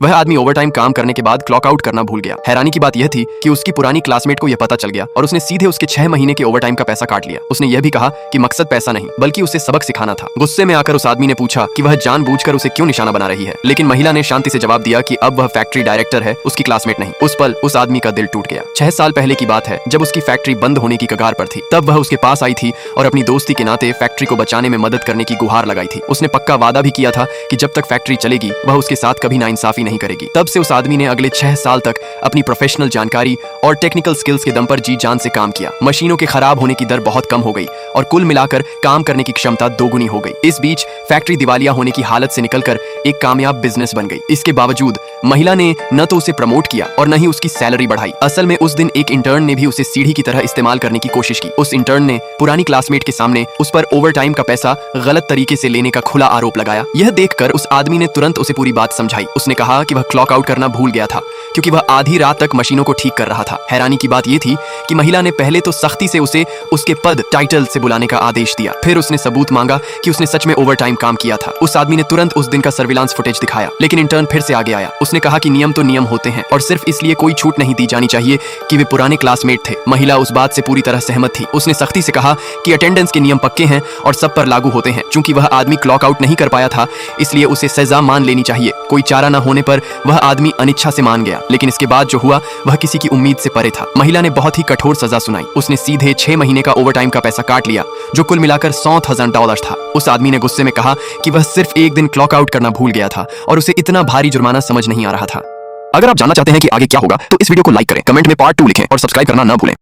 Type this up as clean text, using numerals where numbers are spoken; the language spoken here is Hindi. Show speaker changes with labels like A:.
A: वह आदमी ओवरटाइम काम करने के बाद क्लॉक आउट करना भूल गया। हैरानी की बात यह थी कि उसकी पुरानी क्लासमेट को यह पता चल गया और उसने सीधे उसके 6 महीने के ओवरटाइम का पैसा काट लिया। उसने यह भी कहा कि मकसद पैसा नहीं बल्कि उसे सबक सिखाना था। गुस्से में आकर उस आदमी ने पूछा कि वह जानबूझकर उसे क्यों निशाना बना रही है, लेकिन महिला ने शांति से जवाब दिया कि अब वह फैक्ट्री डायरेक्टर है, उसकी क्लासमेट नहीं। उस पल उस आदमी का दिल टूट गया। 6 साल पहले की बात है, जब उसकी फैक्ट्री बंद होने की कगार पर थी। तब वह उसके पास आई थी और अपनी दोस्ती के नाते फैक्ट्री को बचाने में मदद करने की गुहार लगाई थी। उसने पक्का वादा भी किया था कि जब तक फैक्ट्री चलेगी वह उसके साथ कभी नाइंसाफी नहीं करेगी। तब से उस आदमी ने अगले 6 साल तक अपनी प्रोफेशनल जानकारी और टेक्निकल स्किल्स के दम पर जी जान से काम किया। मशीनों के खराब होने की दर बहुत कम हो गई और कुल मिलाकर काम करने की क्षमता दोगुनी हो गई। इस बीच फैक्ट्री दिवालिया होने की हालत से निकलकर एक कामयाब बिजनेस बन गई। इसके बावजूद महिला ने न तो उसे प्रमोट किया और न ही उसकी सैलरी बढ़ाई। असल में उस दिन एक इंटर्न ने भी उसे सीढ़ी की तरह इस्तेमाल करने की कोशिश की। उस इंटर्न ने पुरानी क्लासमेट के सामने उस पर ओवरटाइम का पैसा गलत तरीके से लेने का खुला आरोप लगाया। यह देखकर उस आदमी ने तुरंत उसे पूरी बात समझाई। उसने कहा कि वह क्लॉक आउट करना भूल गया था क्योंकि वह आधी रात तक मशीनों को ठीक कर रहा था। हैरानी की बात यह थी कि महिला ने पहले तो सख्ती से उसे उसके पद टाइटल से बुलाने का आदेश दिया, फिर उसने सबूत मांगा कि उसने सच में ओवरटाइम काम किया था। उस आदमी ने तुरंत उस दिन का सर्विलांस फुटेज दिखाया, लेकिन इंटर्न फिर से आगे आया। उसने कहा कि नियम तो नियम होते हैं और सिर्फ इसलिए कोई छूट नहीं दी जानी चाहिए कि वे पुराने क्लासमेट थे। महिला उस बात से पूरी तरह सहमत थी। उसने सख्ती से कहा कि अटेंडेंस के नियम पक्के हैं और सब पर लागू होते हैं। चूंकि वह आदमी क्लॉक आउट नहीं कर पाया था, इसलिए उसे सजा मान लेनी चाहिए। कोई चारा न होने पर वह आदमी अनिच्छा से मान गया, लेकिन इसके बाद जो हुआ वह किसी की उम्मीद से परे था। महिला ने बहुत ही कठोर सजा सुनाई। उसने सीधे 6 महीने का ओवरटाइम का पैसा काट लिया, जो कुल मिलाकर $100,000 था। उस आदमी ने गुस्से में कहा कि वह सिर्फ एक दिन क्लॉक आउट करना भूल गया था और उसे इतना भारी जुर्माना समझ नहीं आ रहा था। अगर आप जानना चाहते हैं कि आगे क्या होगा तो इस वीडियो को लाइक करें, कमेंट में पार्ट 2 लिखें और सब्सक्राइब करना ना भूलें।